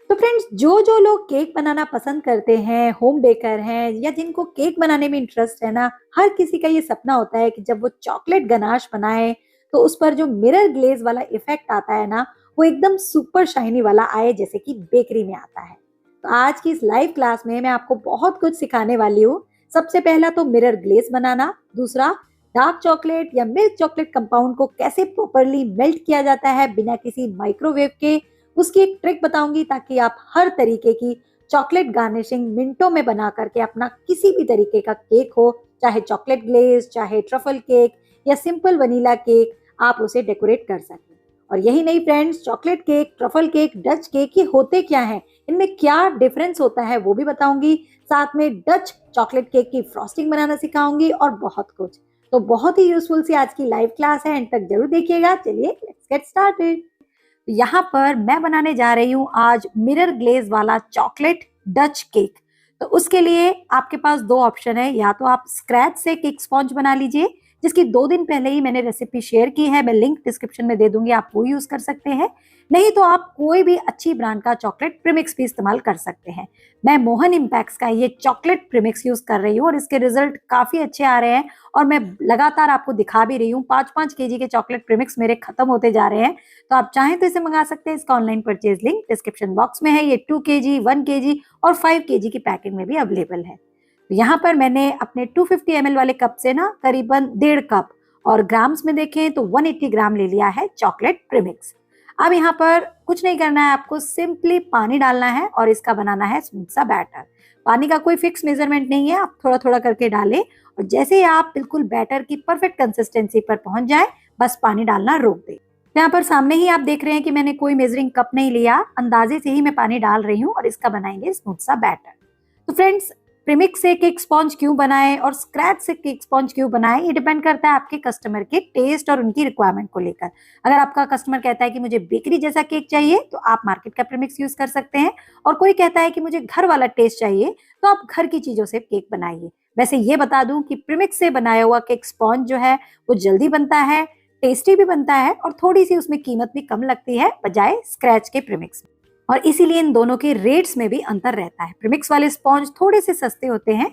तो फ्रेंड्स, जो जो लोग केक बनाना पसंद करते हैं, होम बेकर हैं या जिनको केक बनाने में इंटरेस्ट है ना, हर किसी का ये सपना होता है कि जब वो चॉकलेट गनाश बनाए तो उस पर जो मिरर ग्लेज वाला इफेक्ट आता है ना, वो एकदम सुपर शाइनी वाला आए जैसे कि बेकरी में आता है। तो आज की इस लाइव क्लास में मैं आपको बहुत कुछ सिखाने वाली हूँ। सबसे पहला तो मिरर ग्लेज बनाना, दूसरा डार्क चॉकलेट या मिल्क चॉकलेट कंपाउंड को कैसे प्रॉपरली मेल्ट किया जाता है बिना किसी माइक्रोवेव के, उसकी एक ट्रिक बताऊंगी ताकि आप हर तरीके की चॉकलेट गार्निशिंग मिनटों में बना करके अपना किसी भी तरीके का केक हो, चाहे चॉकलेट ग्लेज, चाहे ट्रफल केक या सिंपल वनीला केक, आप उसे डेकोरेट कर सकें। और यही नहीं friends, chocolate cake, truffle cake, Dutch cake ये होते क्या हैं, इनमें क्या डिफरेंस होता है वो भी बताऊंगी। साथ में डच चॉकलेट केक की फ्रॉस्टिंग बनाना सिखाऊंगी और बहुत कुछ। तो बहुत ही यूजफुल सी आज की लाइव क्लास है, एंड तक जरूर देखिएगा। चलिए लेट्स गेट स्टार्टेड। यहाँ पर मैं बनाने जा रही हूँ आज मिरर ग्लेज वाला चॉकलेट डच केक। तो उसके लिए आपके पास दो ऑप्शन है, या तो आप स्क्रैच से केक स्पॉन्ज बना लीजिए, जिसकी 2 दिन पहले ही मैंने रेसिपी शेयर की है, मैं लिंक डिस्क्रिप्शन में दे दूंगी, आप वो यूज कर सकते हैं। नहीं तो आप कोई भी अच्छी ब्रांड का चॉकलेट प्रीमिक्स भी इस्तेमाल कर सकते हैं। मैं मोहन इम्पैक्स का ये चॉकलेट प्रीमिक्स यूज कर रही हूँ और इसके रिजल्ट काफी अच्छे आ रहे हैं, और मैं लगातार आपको दिखा भी रही हूँ। 5-5 केजी के चॉकलेट प्रीमिक्स मेरे खत्म होते जा रहे हैं। तो आप चाहें तो इसे मंगा सकते हैं। इसका online purchase link description box में है। ये 2 केजी, 1 केजी और 5 केजी की पैकिंग में भी अवेलेबल है। तो यहाँ पर मैंने अपने 250 ml वाले कप से ना करीबन 1.5 कप, और ग्राम्स में देखें तो 180 ग्राम ले लिया है चॉकलेट प्रीमिक्स। अब यहाँ पर कुछ नहीं करना है, आपको सिंपली पानी डालना है और इसका बनाना है स्मूथ सा बैटर। पानी का कोई फिक्स मेजरमेंट नहीं है, आप थोड़ा थोड़ा करके डालें, और जैसे ही आप बिल्कुल बैटर की परफेक्ट कंसिस्टेंसी पर पहुंच जाए, बस पानी डालना रोक दें। यहाँ पर सामने ही आप देख रहे हैं कि मैंने कोई मेजरिंग कप नहीं लिया, अंदाजे से ही मैं पानी डाल रही हूँ और इसका बनाएंगे स्मूथ सा बैटर। तो फ्रेंड्स, प्रीमिक्स से केक स्पॉन्ज क्यों बनाएं और स्क्रैच से केक स्पॉन्ज क्यों बनाएं, ये डिपेंड करता है आपके कस्टमर के टेस्ट और उनकी रिक्वायरमेंट को लेकर। अगर आपका कस्टमर कहता है कि मुझे बेकरी जैसा केक चाहिए, तो आप मार्केट का प्रीमिक्स यूज कर सकते हैं, और कोई कहता है कि मुझे घर वाला टेस्ट चाहिए, तो आप घर की चीजों से केक बनाइए। वैसे ये बता दूं कि प्रीमिक्स से बनाया हुआ केक स्पॉन्ज जो है वो जल्दी बनता है, टेस्टी भी बनता है, और थोड़ी सी उसमें कीमत भी कम लगती है बजाय स्क्रैच के प्रीमिक्स। और इसीलिए इन दोनों के रेट्स में भी अंतर रहता है। प्रीमिक्स वाले स्पॉन्ज थोड़े से सस्ते होते हैं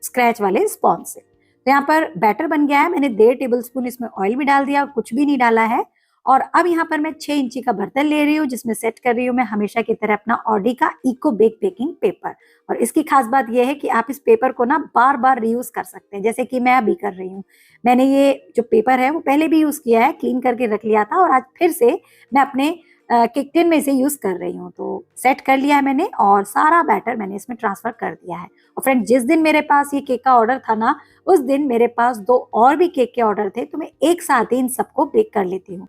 स्क्रैच वाले स्पॉन्ज से। तो यहाँ पर बैटर बन गया है, मैंने 1.5 टेबलस्पून इसमें ऑयल भी डाल दिया और कुछ भी नहीं डाला है। और अब यहाँ पर मैं 6 इंची का बर्तन ले रही हूँ, जिसमें सेट कर रही हूँ मैं हमेशा की तरह अपना ऑडी का इको बेक बेकिंग पेपर। और इसकी खास बात यह है कि आप इस पेपर को ना बार बार रीयूज कर सकते हैं, जैसे कि मैं अभी कर रही हूँ। मैंने ये जो पेपर है वो पहले भी यूज किया है, क्लीन करके रख लिया था, और आज फिर से मैं अपने केक टिन में इसे यूज कर रही हूँ। तो सेट कर लिया है मैंने, और सारा बैटर मैंने इसमें ट्रांसफर कर दिया है। और फ्रेंड, जिस दिन मेरे पास ये केक का ऑर्डर था ना, उस दिन मेरे पास 2 और भी केक के ऑर्डर थे, तो मैं एक साथ ही इन सबको बेक कर लेती हूँ।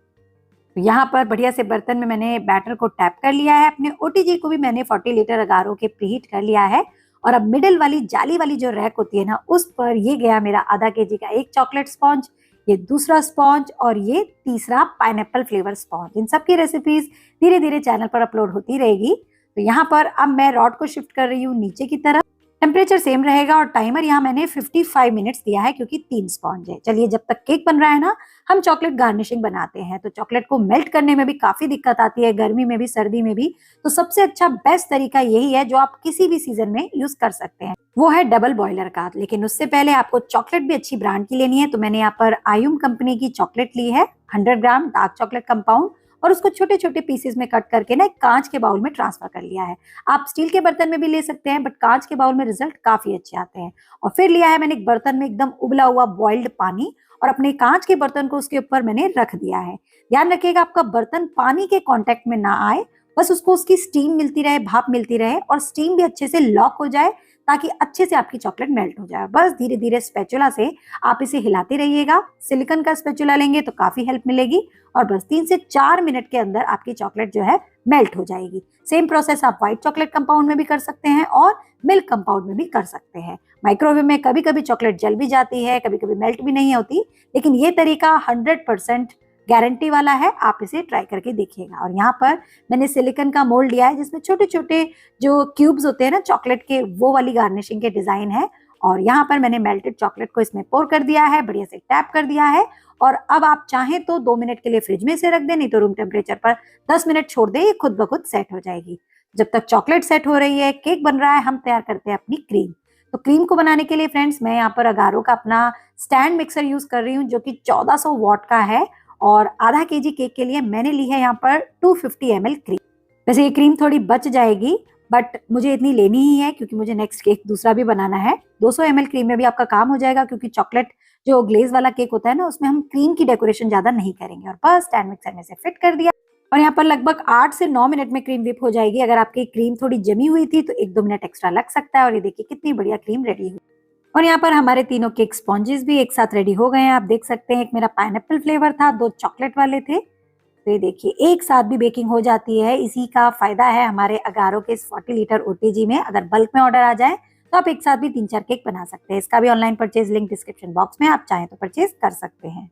तो यहाँ पर बढ़िया से बर्तन में मैंने बैटर को टैप कर लिया है। अपने ओटीजी को भी मैंने 40 लीटर अगारो के प्रीहीट कर लिया है। और अब मिडिल वाली जाली वाली जो रैक होती है ना, उस पर ये गया मेरा आधा केजी का एक चॉकलेट स्पॉन्ज, ये दूसरा स्पॉन्ज, और ये तीसरा पाइनएप्पल फ्लेवर स्पॉन्ज। इन सब की रेसिपीज धीरे धीरे चैनल पर अपलोड होती रहेगी। तो यहाँ पर अब मैं रॉड को शिफ्ट कर रही हूँ नीचे की तरफ। टेम्परेचर सेम रहेगा, और टाइमर यहाँ मैंने 55 मिनट्स दिया है, क्योंकि 3 स्पॉन्ज है। चलिए, जब तक केक बन रहा है ना, हम चॉकलेट गार्निशिंग बनाते हैं। तो चॉकलेट को मेल्ट करने में भी काफी दिक्कत आती है, गर्मी में भी सर्दी में भी। तो सबसे अच्छा बेस्ट तरीका यही है, जो आप किसी भी सीजन में यूज कर सकते हैं, वो है डबल बॉयलर का। लेकिन उससे पहले आपको चॉकलेट भी अच्छी ब्रांड की लेनी है। तो मैंने यहाँ पर आयुम कंपनी की चॉकलेट ली है, 100 ग्राम डार्क चॉकलेट कंपाउंड, और उसको छोटे छोटे पीसेस में कट करके ना एक कांच के बाउल में ट्रांसफर कर लिया है। आप स्टील के बर्तन में भी ले सकते हैं, बट कांच के बाउल में रिजल्ट काफी अच्छे आते हैं। और फिर लिया है मैंने एक बर्तन में एकदम उबला हुआ बॉइल्ड पानी, और अपने कांच के बर्तन को उसके ऊपर मैंने रख दिया है। ध्यान रखिएगा आपका बर्तन पानी के कांटेक्ट में ना आए, बस उसको उसकी स्टीम मिलती रहे, भाप मिलती रहे, और स्टीम भी अच्छे से लॉक हो जाए, ताकि अच्छे से आपकी चॉकलेट मेल्ट हो जाए। बस धीरे धीरे स्पैचुला से आप इसे हिलाते रहिएगा। सिलिकॉन का स्पैचुला लेंगे तो काफी हेल्प मिलेगी, और बस 3 से 4 मिनट के अंदर आपकी चॉकलेट जो है मेल्ट हो जाएगी। सेम प्रोसेस आप व्हाइट चॉकलेट कंपाउंड में भी कर सकते हैं और मिल्क कंपाउंड में भी कर सकते हैं। माइक्रोवेव में कभी कभी चॉकलेट जल भी जाती है, कभी कभी मेल्ट भी नहीं होती, लेकिन ये तरीका 100% गारंटी वाला है। आप इसे ट्राई करके देखिएगा। और यहाँ पर मैंने सिलिकॉन का मोल्ड लिया है, जिसमें छोटे छोटे जो क्यूब्स होते हैं ना चॉकलेट के, वो वाली गार्निशिंग के डिजाइन है। और यहाँ पर मैंने मेल्टेड चॉकलेट को इसमें पोर कर दिया है, बढ़िया से टैप कर दिया है। और अब आप चाहें तो 2 मिनट के लिए फ्रिज में से रख दें, नहीं तो रूम टेम्परेचर पर 10 मिनट छोड़ दें, ये खुद ब खुद सेट हो जाएगी। जब तक चॉकलेट सेट हो रही है, केक बन रहा है, हम तैयार करते हैं अपनी क्रीम। तो क्रीम को बनाने के लिए फ्रेंड्स मैं यहाँ पर अगारो का अपना स्टैंड मिक्सर यूज कर रही हूँ जो कि 1400 वॉट का है, और आधा केजी केक के लिए मैंने ली है यहाँ पर 250 ml क्रीम। वैसे ये क्रीम थोड़ी बच जाएगी, बट मुझे इतनी लेनी ही है क्योंकि मुझे नेक्स्ट केक दूसरा भी बनाना है। 200 ml क्रीम में भी आपका काम हो जाएगा, क्योंकि चॉकलेट जो ग्लेज वाला केक होता है ना, उसमें हम क्रीम की डेकोरेशन ज्यादा नहीं करेंगे। और बस स्टैंड मिक्सर में से फिट कर दिया, और यहाँ पर लगभग 8 से 9 मिनट में क्रीम विप हो जाएगी। अगर आपकी क्रीम थोड़ी जमी हुई थी तो 1-2 मिनट एक्स्ट्रा लग सकता है। और ये देखिए कितनी बढ़िया क्रीम रेडी हुई। और यहाँ पर हमारे तीनों केक स्पॉन्जेस भी एक साथ रेडी हो गए हैं। आप देख सकते हैं, एक मेरा पाइनएप्पल फ्लेवर था, 2 चॉकलेट वाले थे। तो ये देखिए एक साथ भी बेकिंग हो जाती है। इसी का फायदा है हमारे अगारो के इस 40 लीटर ओटीजी में। अगर बल्क में ऑर्डर आ जाए तो आप एक साथ भी 3-4 केक बना सकते हैं। इसका भी online purchase link description box में, आप चाहें तो परचेज कर सकते हैं।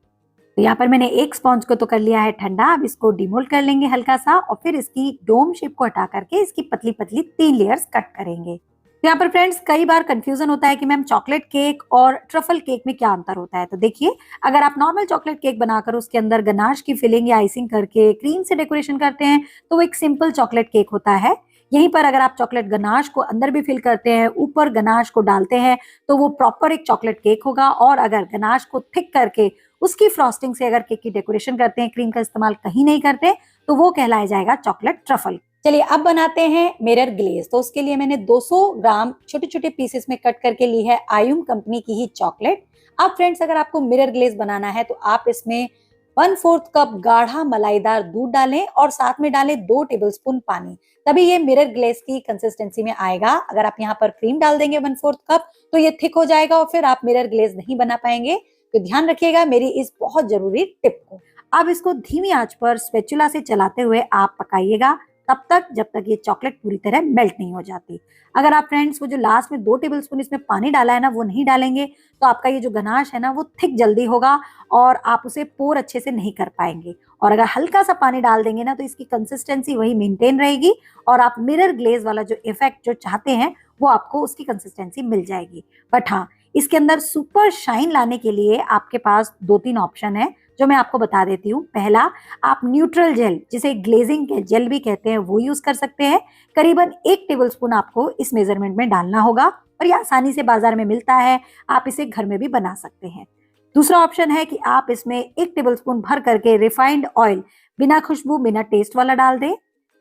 तो यहाँ पर मैंने एक स्पॉन्ज को तो कर लिया है ठंडा। अब इसको डिमोल्ड कर लेंगे हल्का सा, और फिर इसकी डोम शेप को हटा करके इसकी पतली पतली 3 लेयर्स कट करेंगे। तो यहाँ पर फ्रेंड्स कई बार कंफ्यूजन होता है कि मैम चॉकलेट केक और ट्रफल केक में क्या अंतर होता है। तो देखिए, अगर आप नॉर्मल चॉकलेट केक बनाकर उसके अंदर गनाश की फिलिंग या आइसिंग करके क्रीम से डेकोरेशन करते हैं तो वो एक सिंपल चॉकलेट केक होता है। यहीं पर अगर आप चॉकलेट गनाश को अंदर भी फिल करते हैं, ऊपर गनाश को डालते हैं, तो वो प्रॉपर एक चॉकलेट केक होगा। और अगर गनाश को थिक करके उसकी फ्रॉस्टिंग से अगर केक की डेकोरेशन करते हैं, क्रीम का इस्तेमाल कहीं नहीं करते, तो वो कहलाया जाएगा चॉकलेट ट्रफल। चलिए अब बनाते हैं मिरर ग्लेज। तो उसके लिए मैंने 200 ग्राम छोटे छोटे पीसेस में कट करके ली है आयुम कंपनी की ही चॉकलेट। अब फ्रेंड्स अगर आपको मिरर ग्लेज बनाना है तो आप इसमें 1/4 कप गाढ़ा मलाईदार दूध डालें और साथ में डालें 2 टेबलस्पून पानी, तभी ये मिरर ग्लेज की कंसिस्टेंसी में आएगा। अगर आप यहाँ पर क्रीम डाल देंगे 1/4 कप तो ये थिक हो जाएगा और फिर आप मिरर ग्लेज नहीं बना पाएंगे। तो ध्यान रखिएगा मेरी इस बहुत जरूरी टिप को। अब इसको धीमी आंच पर स्पैचुला से चलाते हुए आप पकाइएगा तब तक जब तक ये चॉकलेट पूरी तरह मेल्ट नहीं हो जाती। अगर आप फ्रेंड्स वो जो लास्ट में 2 टेबलस्पून इसमें पानी डाला है ना, वो नहीं डालेंगे तो आपका ये जो गनाश है ना वो थिक जल्दी होगा और आप उसे पोर अच्छे से नहीं कर पाएंगे। और अगर हल्का सा पानी डाल देंगे ना तो इसकी कंसिस्टेंसी वही मेंटेन रहेगी और आप मिरर ग्लेज वाला जो इफेक्ट जो चाहते हैं वो आपको उसकी कंसिस्टेंसी मिल जाएगी। बट हाँ, इसके अंदर सुपर शाइन लाने के लिए आपके पास 2-3 ऑप्शन है जो मैं आपको बता देती हूँ। पहला, आप न्यूट्रल जेल, जिसे ग्लेजिंग के जेल भी कहते हैं, वो यूज कर सकते हैं। करीबन 1 टेबलस्पून आपको इस मेजरमेंट में डालना होगा और ये आसानी से बाजार में मिलता है, आप इसे घर में भी बना सकते हैं। दूसरा ऑप्शन है कि आप इसमें 1 टेबलस्पून भर करके रिफाइंड ऑयल बिना खुशबू बिना टेस्ट वाला डाल दें।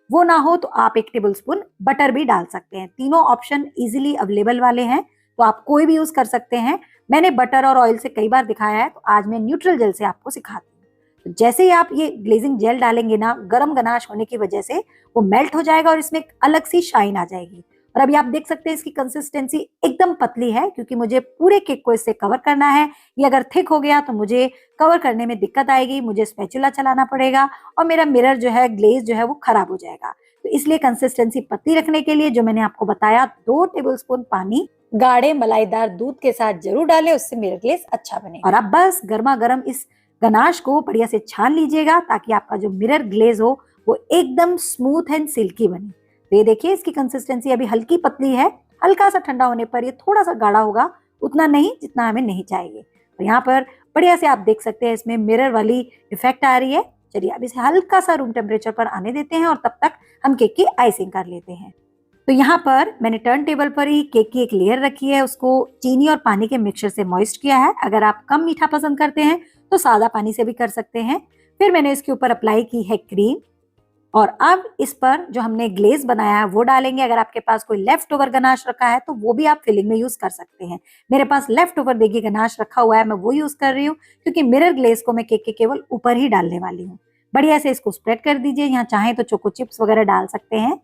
वो ना हो तो आप 1 टेबलस्पून बटर भी डाल सकते हैं। तीनों ऑप्शन इजीली अवेलेबल वाले हैं, तो आप कोई भी यूज कर सकते हैं। मैंने बटर और ऑयल से कई बार दिखाया है, तो आज मैं न्यूट्रल जेल से आपको सिखाती हूँ। तो जैसे ही आप ये ग्लेजिंग जेल डालेंगे ना, गरम गनाश होने की वजह से वो मेल्ट हो जाएगा और इसमें एक अलग सी शाइन आ जाएगी। और अभी आप देख सकते हैं इसकी कंसिस्टेंसी एकदम पतली है, क्योंकि मुझे पूरे केक को इससे कवर करना है। ये अगर थिक हो गया तो मुझे कवर करने में दिक्कत आएगी, मुझे स्पैचुला चलाना पड़ेगा और मेरा मिरर जो है, ग्लेज जो है, वो खराब हो जाएगा। तो इसलिए कंसिस्टेंसी पतली रखने के लिए जो मैंने आपको बताया, 2 टेबलस्पून पानी गाढ़े मलाईदार दूध के साथ जरूर डालें, उससे मिरर ग्लेज अच्छा बने। और अब बस गर्मा गर्म इस गनाश को बढ़िया से छान लीजिएगा ताकि आपका जो मिरर ग्लेज हो वो एकदम स्मूथ एंड सिल्की बने। तो ये देखिए इसकी कंसिस्टेंसी अभी हल्की पतली है, हल्का सा ठंडा होने पर ये थोड़ा सा गाढ़ा होगा, उतना नहीं जितना हमें नहीं चाहिए। तो यहाँ पर बढ़िया से आप देख सकते हैं इसमें मिरर वाली इफेक्ट आ रही है। चलिए अब इसे हल्का सा रूम टेम्परेचर पर आने देते हैं और तब तक हम केक की आइसिंग कर लेते हैं। तो यहाँ पर मैंने टर्न टेबल पर ही केक की एक लेयर रखी है, उसको चीनी और पानी के मिक्सचर से मॉइस्ट किया है। अगर आप कम मीठा पसंद करते हैं तो सादा पानी से भी कर सकते हैं। फिर मैंने इसके ऊपर अप्लाई की है क्रीम और अब इस पर जो हमने ग्लेज बनाया है वो डालेंगे। अगर आपके पास कोई लेफ्ट ओवर गनाश रखा है तो वो भी आप फिलिंग में यूज कर सकते हैं। मेरे पास लेफ्ट ओवर देखिए गनाश रखा हुआ है, मैं वो यूज कर रही हूँ क्योंकि मिरर ग्लेज को मैं केक के केवल ऊपर ही डालने वाली हूँ। बढ़िया से इसको स्प्रेड कर दीजिए। यहाँ चाहें तो चोको चिप्स वगैरह डाल सकते हैं।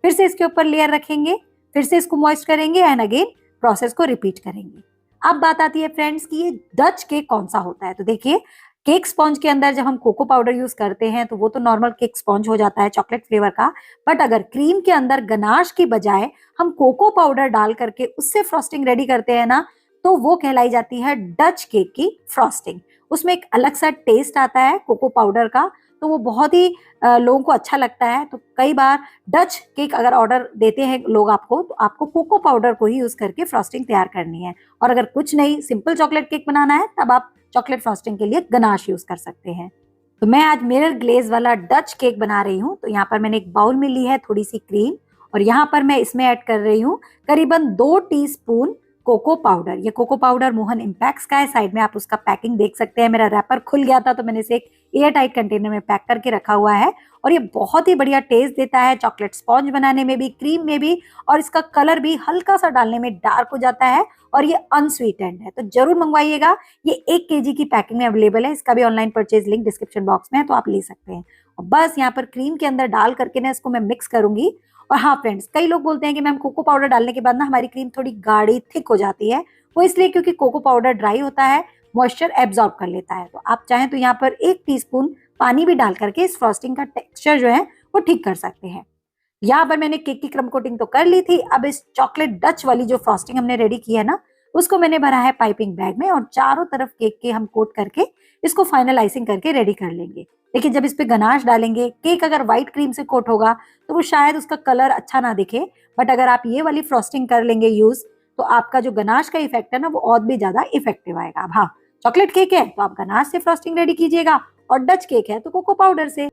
फिर से इसके ऊपर लेयर रखेंगे, फिर से इसको मॉइस्ट करेंगे एंड अगेन प्रोसेस को रिपीट करेंगे। अब बात आती है फ्रेंड्स कि ये डच केक कौन सा होता है। तो देखिए, केक स्पॉन्ज के अंदर जब हम कोको पाउडर यूज करते हैं तो वो तो नॉर्मल केक स्पॉन्ज हो जाता है चॉकलेट फ्लेवर का। बट अगर क्रीम के अंदर गनाश की बजाय हम कोको पाउडर डाल करके उससे फ्रॉस्टिंग रेडी करते हैं ना, तो वो कहलाई जाती है डच केक की फ्रॉस्टिंग। उसमें एक अलग सा टेस्ट आता है कोको पाउडर का, तो वो बहुत ही लोगों को अच्छा लगता है। तो कई बार डच केक अगर ऑर्डर देते हैं लोग आपको, तो आपको कोको पाउडर को ही यूज करके फ्रॉस्टिंग तैयार करनी है। और अगर कुछ नहीं, सिंपल चॉकलेट केक बनाना है, तब आप चॉकलेट फ्रॉस्टिंग के लिए गनाश यूज कर सकते हैं। तो मैं आज मिरर ग्लेज वाला डच केक बना रही हूँ। तो यहाँ पर मैंने एक बाउल में ली है थोड़ी सी क्रीम और यहाँ पर मैं इसमें ऐड कर रही हूँ करीबन 2 टीस्पून कोको पाउडर। ये कोको पाउडर मोहन इम्पैक्ट्स का है। साइड में आप उसका पैकिंग देख सकते हैं। मेरा रैपर खुल गया था तो मैंने इसे एक एयर टाइट कंटेनर में पैक करके रखा हुआ है। और ये बहुत ही बढ़िया टेस्ट देता है चॉकलेट स्पॉन्ज बनाने में भी, क्रीम में भी, और इसका कलर भी हल्का सा डालने में डार्क हो जाता है और ये अनस्वीटेंड है। तो जरूर मंगवाइएगा। ये 1 केजी की पैकिंग में अवेलेबल है। इसका भी online purchase link description box में है, तो आप ले सकते हैं। और बस यहाँ पर क्रीम के अंदर डाल करके ना इसको मैं मिक्स करूंगी। और हाँ फ्रेंड्स, कई लोग बोलते हैं कि मैम कोको पाउडर डालने के बाद ना हमारी क्रीम थोड़ी गाढ़ी थिक हो जाती है। वो इसलिए क्योंकि कोको पाउडर ड्राई होता है, मॉइस्चर एब्जॉर्ब कर लेता है। तो आप चाहें तो यहाँ पर 1 टीस्पून पानी भी डाल करके इस फ्रॉस्टिंग का टेक्सचर जो है वो ठीक कर सकते हैं। यहाँ पर मैंने केक की क्रम कोटिंग तो कर ली थी। अब इस चॉकलेट डच वाली जो फ्रॉस्टिंग हमने रेडी की है ना, उसको मैंने भरा है पाइपिंग बैग में और चारों तरफ केक के हम कोट करके इसको फाइनल आइसिंग करके रेडी कर लेंगे। देखिए, जब इस पे गनाश डालेंगे, केक अगर व्हाइट क्रीम से कोट होगा तो वो शायद उसका कलर अच्छा ना दिखे, बट अगर आप ये वाली फ्रॉस्टिंग कर लेंगे यूज, तो आपका जो गनाश का इफेक्ट है ना वो और भी ज्यादा इफेक्टिव आएगा। अब हाँ, चॉकलेट केक है तो आप गनाश से फ्रॉस्टिंग रेडी कीजिएगा और डच केक है तो कोको पाउडर से।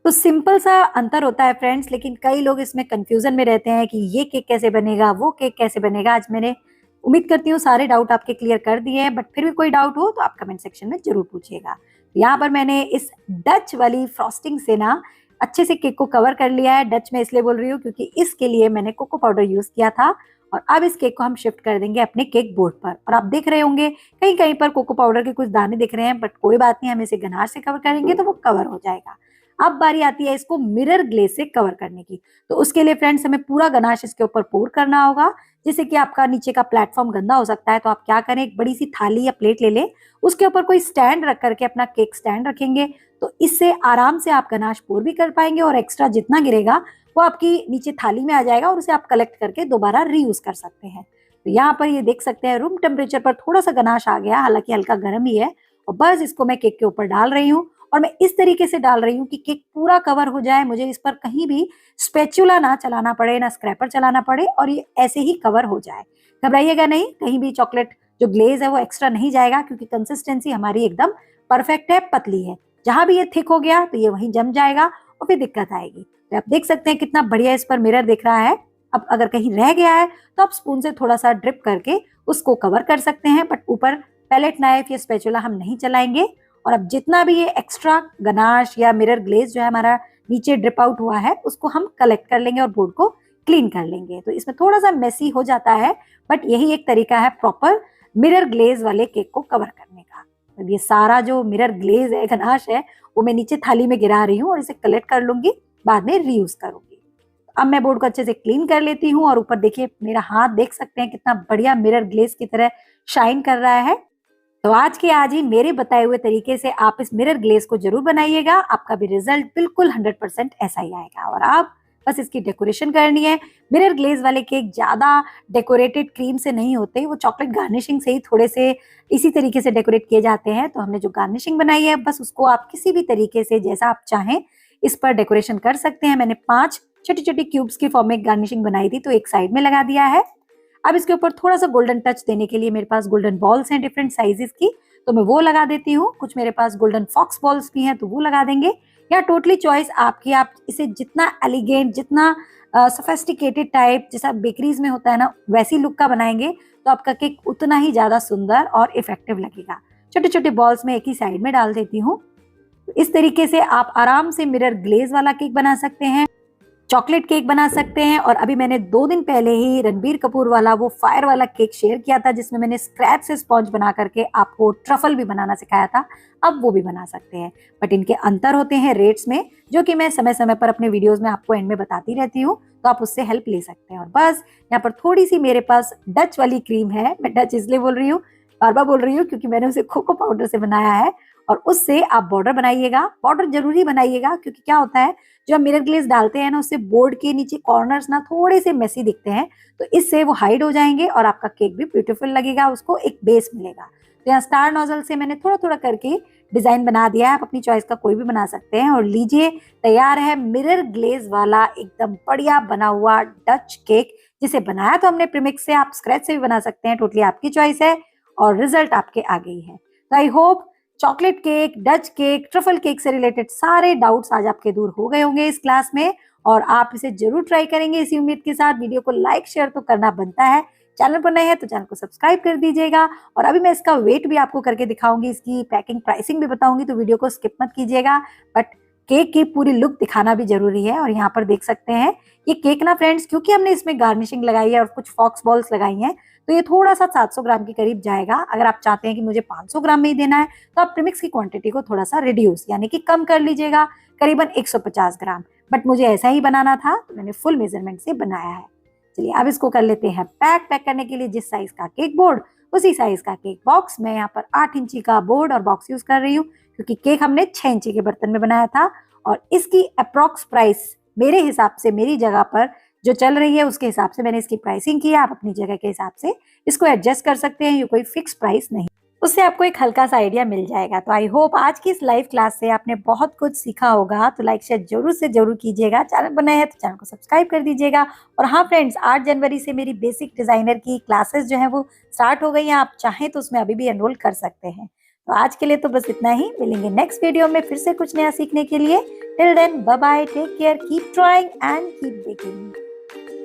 तो सिंपल सा अंतर होता है फ्रेंड्स, लेकिन कई लोग इसमें कंफ्यूजन में रहते हैं कि ये केक कैसे बनेगा, वो केक कैसे बनेगा। आज मैंने उम्मीद करती हूँ सारे डाउट आपके क्लियर कर दिए हैं, बट फिर भी कोई डाउट हो तो आप कमेंट सेक्शन में जरूर पूछिएगा। यहाँ पर मैंने इस डच वाली फ्रॉस्टिंग से ना अच्छे से केक को कवर कर लिया है। डच में इसलिए बोल रही हूँ क्योंकि इसके लिए मैंने कोको पाउडर यूज किया था। और अब इस केक को हम शिफ्ट कर देंगे अपने केक बोर्ड पर। और आप देख रहे होंगे कहीं कहीं पर कोको पाउडर के कुछ दाने दिख रहे हैं, बट कोई बात नहीं, हम इसे गनाश से कवर करेंगे तो वो कवर हो जाएगा। अब बारी आती है इसको मिरर ग्लेज से कवर करने की। तो उसके लिए फ्रेंड्स हमें पूरा गनाश इसके ऊपर पोर करना होगा, जिससे कि आपका नीचे का प्लेटफॉर्म गंदा हो सकता है। तो आप क्या करें, एक बड़ी सी थाली या प्लेट ले लें, उसके ऊपर कोई स्टैंड रख करके अपना केक स्टैंड रखेंगे, तो इससे आराम से आप गनाश पोर भी कर पाएंगे और एक्स्ट्रा जितना गिरेगा वो आपकी नीचे थाली में आ जाएगा और उसे आप कलेक्ट करके दोबारा रीयूज कर सकते हैं। तो यहाँ पर ये देख सकते हैं रूम टेम्परेचर पर थोड़ा सा गनाश आ गया, हालांकि हल्का गर्म ही है। और बस इसको मैं केक के ऊपर डाल रही हूँ और मैं इस तरीके से डाल रही हूँ कि केक पूरा कवर हो जाए। मुझे इस पर कहीं भी स्पैचुला ना चलाना पड़े, ना स्क्रैपर चलाना पड़े, और ये ऐसे ही कवर हो जाए। घबराइएगा नहीं, कहीं भी चॉकलेट जो ग्लेज है वो एक्स्ट्रा नहीं जाएगा, क्योंकि कंसिस्टेंसी हमारी एकदम परफेक्ट है, पतली है। जहां भी ये थिक हो गया तो ये वहीं जम जाएगा और फिर दिक्कत आएगी। तो आप देख सकते हैं कितना बढ़िया इस पर मिरर दिख रहा है। अब अगर कहीं रह गया है तो आप स्पून से थोड़ा सा ड्रिप करके उसको कवर कर सकते हैं, बट ऊपर पैलेट नाइफ या स्पैचुला हम नहीं चलाएंगे। और अब जितना भी ये एक्स्ट्रा गनाश या मिरर ग्लेज जो है हमारा नीचे ड्रिप आउट हुआ है, उसको हम कलेक्ट कर लेंगे और बोर्ड को क्लीन कर लेंगे। तो इसमें थोड़ा सा मेसी हो जाता है, बट यही एक तरीका है प्रॉपर मिरर ग्लेज वाले केक को कवर करने का। अब ये सारा जो मिरर ग्लेज है, गनाश है, वो मैं नीचे थाली में गिरा रही हूँ और इसे कलेक्ट कर लूंगी, बाद में रीयूज करूंगी। अब मैं बोर्ड को अच्छे से क्लीन कर लेती हूँ और ऊपर देखिए मेरा हाथ देख सकते हैं कितना बढ़िया मिरर ग्लेज की तरह शाइन कर रहा है। तो आज के आज ही मेरे बताए हुए तरीके से आप इस मिरर ग्लेज को जरूर बनाइएगा, आपका भी रिजल्ट बिल्कुल 100% ऐसा ही आएगा। और आप बस इसकी डेकोरेशन करनी है। मिरर ग्लेज वाले केक ज्यादा डेकोरेटेड क्रीम से नहीं होते, वो चॉकलेट गार्निशिंग से ही थोड़े से इसी तरीके से डेकोरेट किए जाते हैं। तो हमने जो गार्निशिंग बनाई है, बस उसको आप किसी भी तरीके से जैसा आप चाहें इस पर डेकोरेशन कर सकते हैं। मैंने 5 छोटी छोटी क्यूब्स की फॉर्म में गार्निशिंग बनाई थी, तो एक साइड में लगा दिया है। अब इसके ऊपर थोड़ा सा गोल्डन टच देने के लिए मेरे पास गोल्डन बॉल्स हैं डिफरेंट साइजेस की, तो मैं वो लगा देती हूँ। कुछ मेरे पास गोल्डन फॉक्स बॉल्स भी हैं, तो वो लगा देंगे। या टोटली चॉइस आपकी, आप इसे जितना एलिगेंट, जितना सोफिस्टिकेटेड टाइप जैसा बेकरीज में होता है ना, वैसी लुक का बनाएंगे तो आपका केक उतना ही ज्यादा सुंदर और इफेक्टिव लगेगा। छोटे छोटे बॉल्स में एक ही साइड में डाल देती हूँ। इस तरीके से आप आराम से मिरर ग्लेज वाला केक बना सकते हैं, चॉकलेट केक बना सकते हैं। और अभी मैंने 2 दिन पहले ही रणबीर कपूर वाला वो फायर वाला केक शेयर किया था, जिसमें मैंने स्क्रैच से स्पॉन्ज बना करके आपको ट्रफल भी बनाना सिखाया था। अब वो भी बना सकते हैं, बट इनके अंतर होते हैं रेट्स में, जो कि मैं समय समय पर अपने वीडियोस में आपको एंड में बताती रहती हूँ, तो आप उससे हेल्प ले सकते हैं। और बस यहाँ पर थोड़ी सी मेरे पास डच वाली क्रीम है, मैं डच इसलिए बोल रही हूँ, बार बार बोल रही हूँ, क्योंकि मैंने उसे कोको पाउडर से बनाया है। और उससे आप बॉर्डर बनाइएगा, बॉर्डर जरूरी बनाइएगा, क्योंकि क्या होता है जो हम मिरर ग्लेज डालते हैं ना, उससे बोर्ड के नीचे कॉर्नर्स ना थोड़े से मेसी दिखते हैं, तो इससे वो हाइड हो जाएंगे और आपका केक भी ब्यूटीफुल लगेगा, उसको एक बेस मिलेगा। तो यहाँ स्टार नोजल से मैंने थोड़ा थोड़ा करके डिजाइन बना दिया है, आप अपनी चॉइस का कोई भी बना सकते हैं। और लीजिए, तैयार है मिरर ग्लेज वाला एकदम बढ़िया बना हुआ डच केक, जिसे बनाया तो हमने प्रीमिक्स से, आप स्क्रैच से भी बना सकते हैं, टोटली आपकी चॉइस है और रिजल्ट आपके आ गई है। तो I hope chocolate cake, Dutch cake, truffle cake से रिलेटेड सारे डाउट्स आज आपके दूर हो गए होंगे इस क्लास में। और आप इसे जरूर ट्राई करेंगे इसी उम्मीद के साथ। वीडियो को लाइक शेयर तो करना बनता है। चैनल पर नए हैं तो चैनल को सब्सक्राइब कर दीजिएगा। और अभी मैं इसका वेट भी आपको करके दिखाऊंगी, इसकी पैकिंग प्राइसिंग भी बताऊंगी, तो वीडियो को स्किप मत कीजिएगा। बट केक की पूरी लुक दिखाना भी जरूरी है। और यहाँ पर देख सकते हैं ये केक ना फ्रेंड्स, क्योंकि हमने इसमें गार्निशिंग लगाई है और कुछ फॉक्स बॉल्स लगाई हैं, तो ये थोड़ा सा 700 ग्राम के करीब जाएगा। अगर आप चाहते हैं कि मुझे 500 ग्राम में ही देना है तो आप प्रीमिक्स की क्वांटिटी को थोड़ा सा रिड्यूस यानी कि कम कर लीजिएगा, करीबन 150 ग्राम। बट मुझे ऐसा ही बनाना था तो मैंने फुल मेजरमेंट से बनाया है। चलिए अब इसको कर लेते हैं पैक करने के लिए जिस साइज का केक बोर्ड उसी साइज का केक बॉक्स। मैं यहाँ पर 8 इंची का बोर्ड और बॉक्स यूज कर रही हूँ, क्योंकि केक हमने 6 इंची के बर्तन में बनाया था। और इसकी अप्रोक्स प्राइस मेरे हिसाब से, मेरी जगह पर जो चल रही है उसके हिसाब से मैंने इसकी प्राइसिंग की है। आप अपनी जगह के हिसाब से इसको एडजस्ट कर सकते हैं, ये कोई फिक्स प्राइस नहीं। उससे आपको एक हल्का सा आइडिया मिल जाएगा। तो आई होप आज की इस लाइव क्लास से आपने बहुत कुछ सीखा होगा। तो लाइक शेयर जरूर से जरूर कीजिएगा। चैनल बनाए हैं तो चैनल को सब्सक्राइब कर दीजिएगा। और हाँ फ्रेंड्स, 8 जनवरी से मेरी बेसिक डिजाइनर की क्लासेस जो है वो स्टार्ट हो गई हैं। आप चाहें तो उसमें अभी भी एनरोल कर सकते हैं। तो आज के लिए तो बस इतना ही। मिलेंगे नेक्स्ट वीडियो में फिर से कुछ नया सीखने के लिए। Till then bye bye, take care, keep trying and keep baking.